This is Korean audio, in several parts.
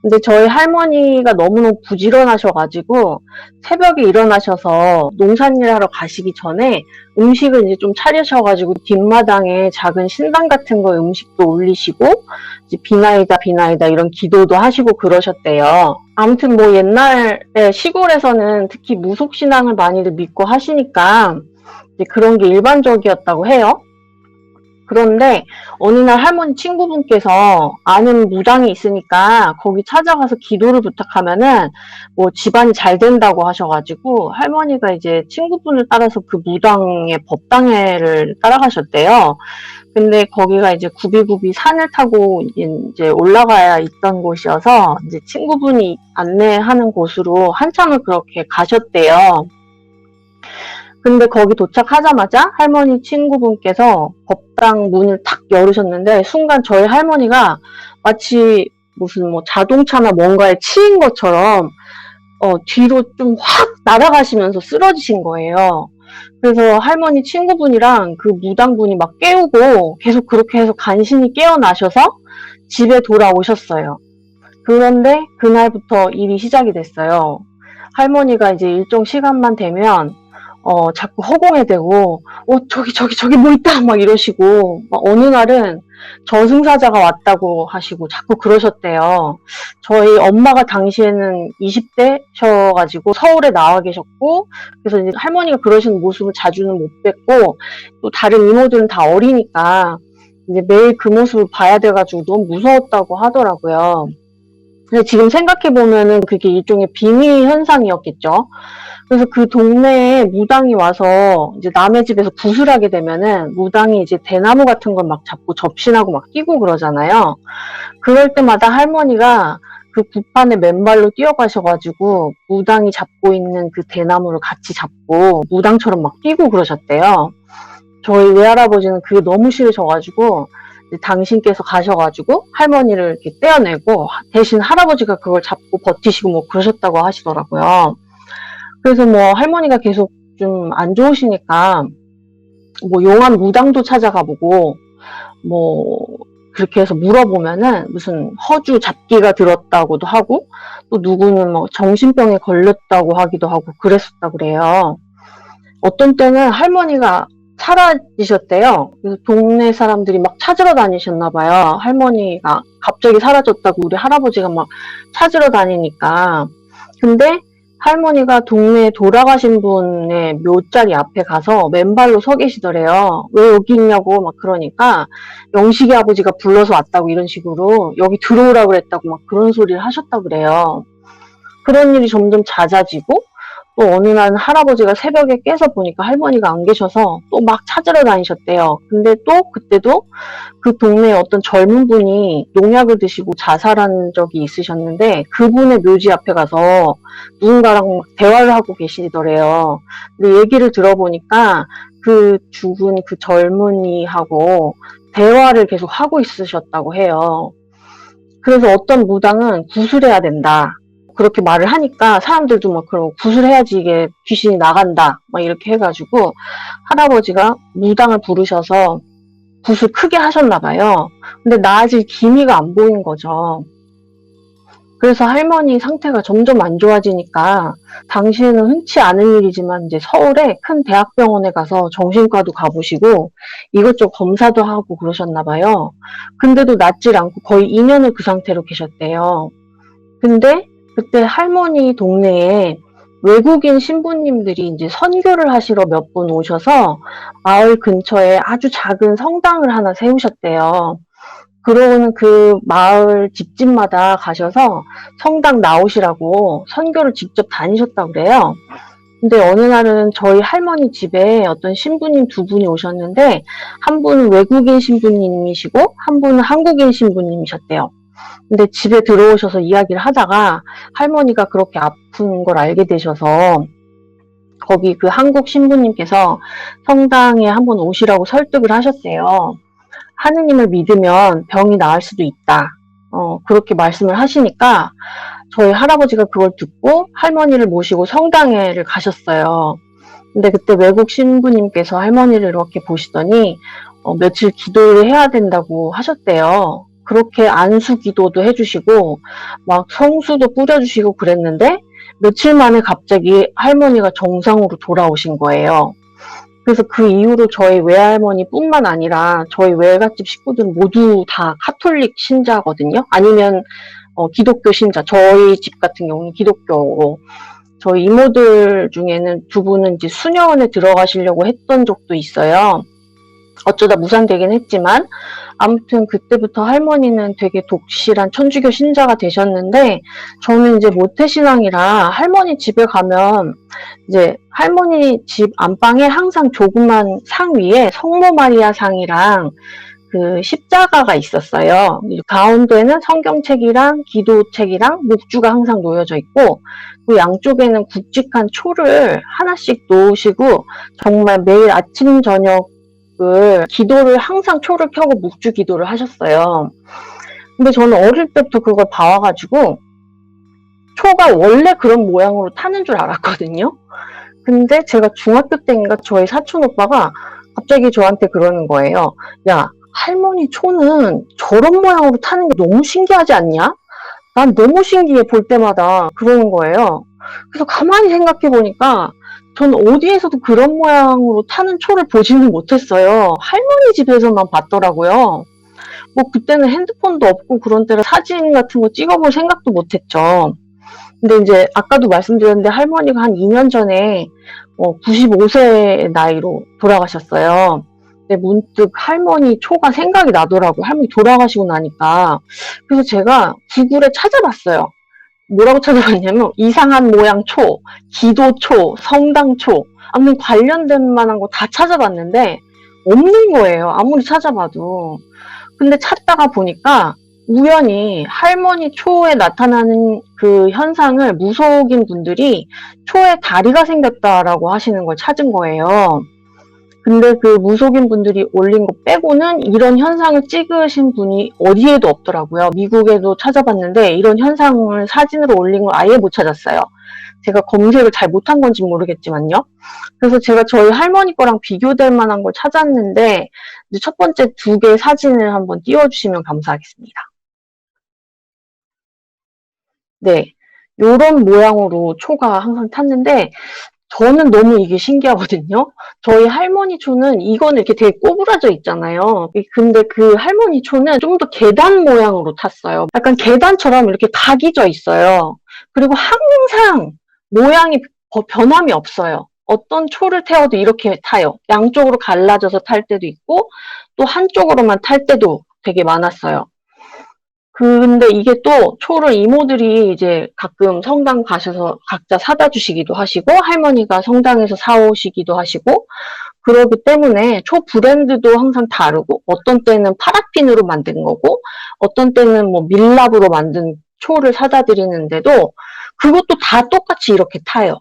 근데 저희 할머니가 너무너무 부지런하셔가지고 새벽에 일어나셔서 농산일 하러 가시기 전에 음식을 이제 좀 차리셔가지고 뒷마당에 작은 신당 같은 거 음식도 올리시고 이제 비나이다 비나이다 이런 기도도 하시고 그러셨대요. 아무튼 뭐 옛날에 시골에서는 특히 무속신앙을 많이들 믿고 하시니까 이제 그런 게 일반적이었다고 해요. 그런데 어느 날 할머니 친구분께서 아는 무당이 있으니까 거기 찾아가서 기도를 부탁하면은 뭐 집안이 잘 된다고 하셔가지고 할머니가 이제 친구분을 따라서 그 무당의 법당회를 따라가셨대요. 근데 거기가 이제 굽이굽이 산을 타고 이제 올라가야 있던 곳이어서 이제 친구분이 안내하는 곳으로 한참을 그렇게 가셨대요. 근데 거기 도착하자마자 할머니 친구분께서 법당 문을 탁 열으셨는데 순간 저희 할머니가 마치 무슨 뭐 자동차나 뭔가에 치인 것처럼 뒤로 좀 확 날아가시면서 쓰러지신 거예요. 그래서 할머니 친구분이랑 그 무당분이 막 깨우고 계속 그렇게 해서 간신히 깨어나셔서 집에 돌아오셨어요. 그런데 그날부터 일이 시작이 됐어요. 할머니가 이제 일정 시간만 되면 자꾸 허공에 대고 저기 뭐 있다 막 이러시고 막 어느 날은 저승사자가 왔다고 하시고 자꾸 그러셨대요. 저희 엄마가 당시에는 20대셔가지고 서울에 나와 계셨고 그래서 이제 할머니가 그러시는 모습을 자주는 못 뵀고 또 다른 이모들은 다 어리니까 이제 매일 그 모습을 봐야 돼가지고 너무 무서웠다고 하더라고요. 근데 지금 생각해 보면은 그게 일종의 빙의 현상이었겠죠. 그래서 그 동네에 무당이 와서 이제 남의 집에서 구슬하게 되면은 무당이 이제 대나무 같은 걸 막 잡고 접신하고 막 끼고 그러잖아요. 그럴 때마다 할머니가 그 구판에 맨발로 뛰어가셔가지고 무당이 잡고 있는 그 대나무를 같이 잡고 무당처럼 막 뛰고 그러셨대요. 저희 외할아버지는 그게 너무 싫으셔가지고 당신께서 가셔가지고 할머니를 이렇게 떼어내고 대신 할아버지가 그걸 잡고 버티시고 뭐 그러셨다고 하시더라고요. 그래서 뭐 할머니가 계속 좀 안 좋으시니까 뭐 용한 무당도 찾아가 보고 뭐 그렇게 해서 물어보면은 무슨 허주 잡기가 들었다고도 하고 또 누구는 뭐 정신병에 걸렸다고 하기도 하고 그랬었다 그래요. 어떤 때는 할머니가 사라지셨대요. 그래서 동네 사람들이 막 찾으러 다니셨나 봐요. 할머니가 갑자기 사라졌다고 우리 할아버지가 막 찾으러 다니니까. 근데 할머니가 동네에 돌아가신 분의 묘자리 앞에 가서 맨발로 서 계시더래요. 왜 여기 있냐고 막 그러니까 영식이 아버지가 불러서 왔다고 이런 식으로 여기 들어오라고 그랬다고 막 그런 소리를 하셨다고 그래요. 그런 일이 점점 잦아지고 또 어느 날 할아버지가 새벽에 깨서 보니까 할머니가 안 계셔서 또 막 찾으러 다니셨대요. 근데 또 그때도 그 동네에 어떤 젊은 분이 농약을 드시고 자살한 적이 있으셨는데 그분의 묘지 앞에 가서 누군가랑 막 대화를 하고 계시더래요. 근데 얘기를 들어보니까 그 죽은 그 젊은이하고 대화를 계속 하고 있으셨다고 해요. 그래서 어떤 무당은 구술해야 된다. 그렇게 말을 하니까 사람들도 막 그러고 구슬해야지 이게 귀신이 나간다 막 이렇게 해가지고 할아버지가 무당을 부르셔서 굿을 크게 하셨나 봐요. 근데 나아질 기미가 안 보인 거죠. 그래서 할머니 상태가 점점 안 좋아지니까 당시에는 흔치 않은 일이지만 이제 서울에 큰 대학병원에 가서 정신과도 가보시고 이것저것 검사도 하고 그러셨나 봐요. 근데도 낫질 않고 거의 2년을 그 상태로 계셨대요. 근데 그때 할머니 동네에 외국인 신부님들이 이제 선교를 하시러 몇 분 오셔서 마을 근처에 아주 작은 성당을 하나 세우셨대요. 그러고는 그 마을 집집마다 가셔서 성당 나오시라고 선교를 직접 다니셨다고 그래요. 근데 어느 날은 저희 할머니 집에 어떤 신부님 두 분이 오셨는데 한 분은 외국인 신부님이시고 한 분은 한국인 신부님이셨대요. 근데 집에 들어오셔서 이야기를 하다가 할머니가 그렇게 아픈 걸 알게 되셔서 거기 그 한국 신부님께서 성당에 한번 오시라고 설득을 하셨대요. 하느님을 믿으면 병이 나을 수도 있다. 그렇게 말씀을 하시니까 저희 할아버지가 그걸 듣고 할머니를 모시고 성당에를 가셨어요. 근데 그때 외국 신부님께서 할머니를 이렇게 보시더니 며칠 기도를 해야 된다고 하셨대요. 그렇게 안수 기도도 해주시고 막 성수도 뿌려주시고 그랬는데 며칠 만에 갑자기 할머니가 정상으로 돌아오신 거예요. 그래서 그 이후로 저희 외할머니뿐만 아니라 저희 외갓집 식구들은 모두 다 카톨릭 신자거든요. 아니면 기독교 신자. 저희 집 같은 경우는 기독교고 저희 이모들 중에는 두 분은 이제 수녀원에 들어가시려고 했던 적도 있어요. 어쩌다 무산되긴 했지만 아무튼 그때부터 할머니는 되게 독실한 천주교 신자가 되셨는데 저는 이제 모태신앙이라 할머니 집에 가면 이제 할머니 집 안방에 항상 조그만 상 위에 성모 마리아 상이랑 그 십자가가 있었어요. 가운데는 성경책이랑 기도책이랑 목주가 항상 놓여져 있고 그 양쪽에는 굵직한 초를 하나씩 놓으시고 정말 매일 아침 저녁 기도를 항상 초를 켜고 묵주 기도를 하셨어요. 근데 저는 어릴 때부터 그걸 봐와가지고 초가 원래 그런 모양으로 타는 줄 알았거든요. 근데 제가 중학교 때인가 저희 사촌 오빠가 갑자기 저한테 그러는 거예요. 야, 할머니 초는 저런 모양으로 타는 게 너무 신기하지 않냐? 난 너무 신기해 볼 때마다 그러는 거예요. 그래서 가만히 생각해 보니까 전 어디에서도 그런 모양으로 타는 초를 보지는 못했어요. 할머니 집에서만 봤더라고요. 뭐 그때는 핸드폰도 없고 그런 때라 사진 같은 거 찍어볼 생각도 못했죠. 근데 이제 아까도 말씀드렸는데 할머니가 한 2년 전에 95세 나이로 돌아가셨어요. 근데 문득 할머니 초가 생각이 나더라고요. 할머니 돌아가시고 나니까. 그래서 제가 구글에 찾아봤어요. 뭐라고 찾아봤냐면 이상한 모양 초, 기도초, 성당초 아무튼 관련된 만한 거 다 찾아봤는데 없는 거예요. 아무리 찾아봐도. 근데 찾다가 보니까 우연히 할머니 초에 나타나는 그 현상을 무속인 분들이 초에 다리가 생겼다라고 하시는 걸 찾은 거예요. 근데 그 무속인 분들이 올린 거 빼고는 이런 현상을 찍으신 분이 어디에도 없더라고요. 미국에도 찾아봤는데 이런 현상을 사진으로 올린 걸 아예 못 찾았어요. 제가 검색을 잘 못한 건지 모르겠지만요. 그래서 제가 저희 할머니 거랑 비교될 만한 걸 찾았는데 이제 첫 번째 2개 사진을 한번 띄워주시면 감사하겠습니다. 네, 요런 모양으로 초가 항상 탔는데 저는 너무 이게 신기하거든요. 저희 할머니 초는 이거는 이렇게 되게 꼬부라져 있잖아요. 근데 그 할머니 초는 좀 더 계단 모양으로 탔어요. 약간 계단처럼 이렇게 각이 져 있어요. 그리고 항상 모양이 변함이 없어요. 어떤 초를 태워도 이렇게 타요. 양쪽으로 갈라져서 탈 때도 있고 또 한쪽으로만 탈 때도 되게 많았어요. 근데 이게 또 초를 이모들이 이제 가끔 성당 가셔서 각자 사다 주시기도 하시고 할머니가 성당에서 사오시기도 하시고 그러기 때문에 초 브랜드도 항상 다르고 어떤 때는 파라핀으로 만든 거고 어떤 때는 뭐 밀랍으로 만든 초를 사다 드리는데도 그것도 다 똑같이 이렇게 타요.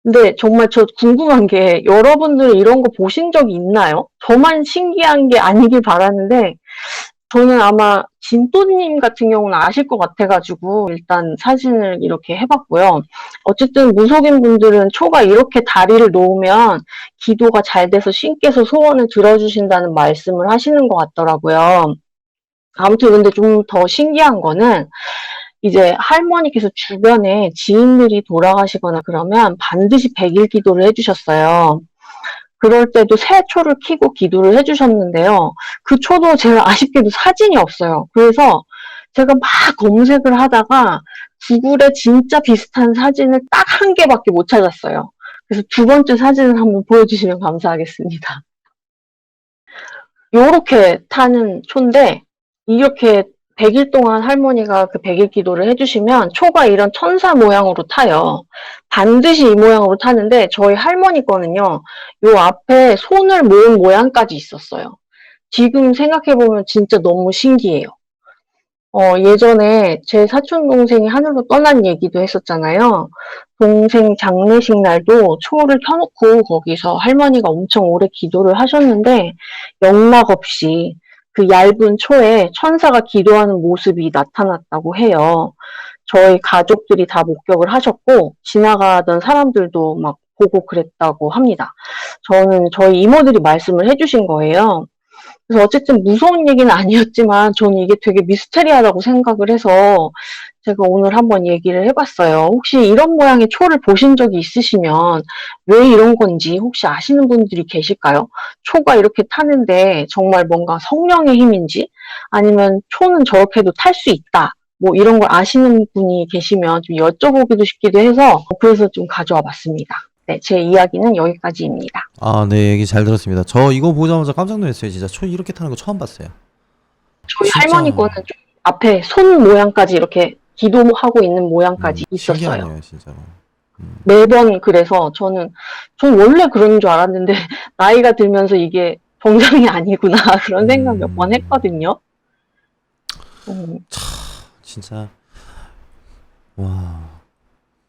근데 정말 저 궁금한 게 여러분들 이런 거 보신 적이 있나요? 저만 신기한 게 아니길 바라는데 저는 아마 진또님 같은 경우는 아실 것 같아가지고 일단 사진을 이렇게 해봤고요. 어쨌든 무속인 분들은 초가 이렇게 다리를 놓으면 기도가 잘 돼서 신께서 소원을 들어주신다는 말씀을 하시는 것 같더라고요. 아무튼 근데 좀 더 신기한 거는 이제 할머니께서 주변에 지인들이 돌아가시거나 그러면 반드시 100일 기도를 해주셨어요. 그럴 때도 새 초를 켜고 기도를 해주셨는데요. 그 초도 제가 아쉽게도 사진이 없어요. 그래서 제가 막 검색을 하다가 구글에 진짜 비슷한 사진을 딱 1개밖에 못 찾았어요. 그래서 2번째 사진을 한번 보여주시면 감사하겠습니다. 요렇게 타는 초인데 이렇게 100일 동안 할머니가 그 100일 기도를 해주시면 초가 이런 천사 모양으로 타요. 반드시 이 모양으로 타는데 저희 할머니 거는요. 요 앞에 손을 모은 모양까지 있었어요. 지금 생각해보면 진짜 너무 신기해요. 예전에 제 사촌 동생이 하늘로 떠난 얘기도 했었잖아요. 동생 장례식 날도 초를 켜놓고 거기서 할머니가 엄청 오래 기도를 하셨는데 영락 없이 그 얇은 초에 천사가 기도하는 모습이 나타났다고 해요. 저희 가족들이 다 목격을 하셨고 지나가던 사람들도 막 보고 그랬다고 합니다. 저는 저희 이모들이 말씀을 해주신 거예요. 그래서 어쨌든 무서운 얘기는 아니었지만 저는 이게 되게 미스테리하다고 생각을 해서 제가 오늘 한번 얘기를 해봤어요. 혹시 이런 모양의 초를 보신 적이 있으시면 왜 이런 건지 혹시 아시는 분들이 계실까요? 초가 이렇게 타는데 정말 뭔가 성령의 힘인지 아니면 초는 저렇게도 탈 수 있다. 뭐 이런 걸 아시는 분이 계시면 좀 여쭤보기도 싶기도 해서 그래서 좀 가져와 봤습니다. 네, 제 이야기는 여기까지입니다. 아, 네, 얘기 잘 들었습니다. 저 이거 보자마자 깜짝 놀랐어요. 진짜 초 이렇게 타는 거 처음 봤어요. 저희 할머니 진짜 거는 좀 앞에 손 모양까지 이렇게 기도하고 있는 모양까지 있었어요. 신기하네요, 진짜로. 매번 그래서 전 원래 그런 줄 알았는데 나이가 들면서 이게 정상이 아니구나 그런 생각 몇 번 했거든요. 진짜 와.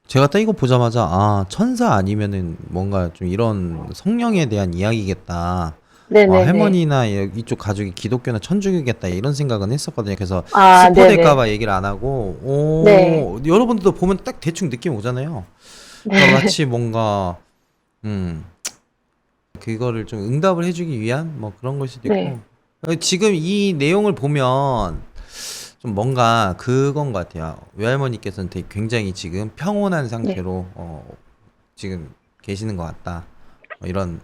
제가 딱 이거 보자마자 아, 천사 아니면은 뭔가 좀 이런 성령에 대한 이야기겠다. 아, 네네네. 할머니나 이쪽 가족이 기독교나 천주교겠다 이런 생각은 했었거든요. 그래서 아, 네네. 스포될까봐 얘기를 안 하고, 네. 여러분들도 보면 딱 대충 느낌 오잖아요. 그러니까 마치 뭔가, 그거를 좀 응답을 해주기 위한 뭐 그런 걸 수도 있고. 네. 지금 이 내용을 보면 좀 뭔가 그건 것 같아요. 외할머니께서는 되게 굉장히 지금 평온한 네. 상태로 지금 계시는 것 같다. 이런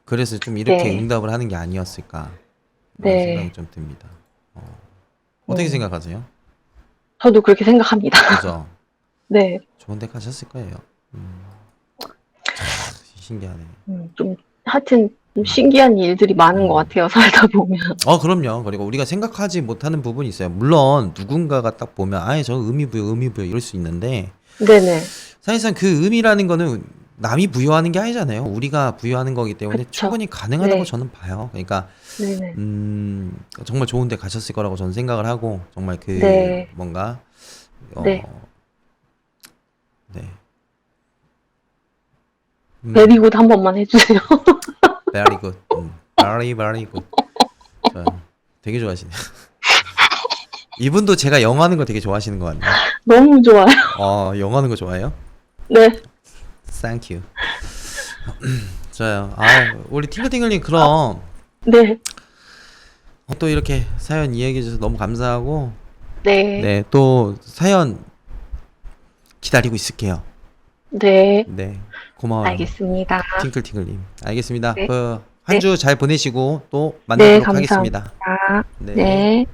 그래서 좀 이렇게 네. 응답을 하는 게 아니었을까 그런 네. 생각이 좀 듭니다. 어떻게 음. 생각하세요? 저도 그렇게 생각합니다. 그죠? 네. 좋은 데 가셨을 거예요. 신기하네. 좀 하여튼 좀 신기한 일들이 많은 것 같아요. 살다 보면. 그럼요. 그리고 우리가 생각하지 못하는 부분이 있어요. 물론 누군가가 딱 보면 아예 저 의미 부여 이럴 수 있는데 네네. 사실상 그 의미라는 거는 남이 부여하는 게 아니잖아요. 우리가 부여하는 거기 때문에 그쵸. 충분히 가능하다고 네. 저는 봐요. 그러니까 네네. 정말 좋은 데 가셨을 거라고 저는 생각을 하고 정말 그 네. 뭔가 네. 네. 베리굿 한 번만 해주세요. very good. very very good. 저 되게 좋아하시네요. 이분도 제가 영어 하는 거 되게 좋아하시는 것 같네요. 너무 좋아요. 영어 하는 거 좋아해요? 네. Thank you. 좋아요. 우리 팅글팅글님 그럼 네. 또 이렇게 사연 이야기해 주셔서 너무 감사하고 네. 네, 또 사연 기다리고 있을게요. 네. 네, 고마워요. 알겠습니다. 팅글팅글님. 알겠습니다. 네. 한 주 잘 보내시고 또 만나도록 감사합니다. 하겠습니다. 네.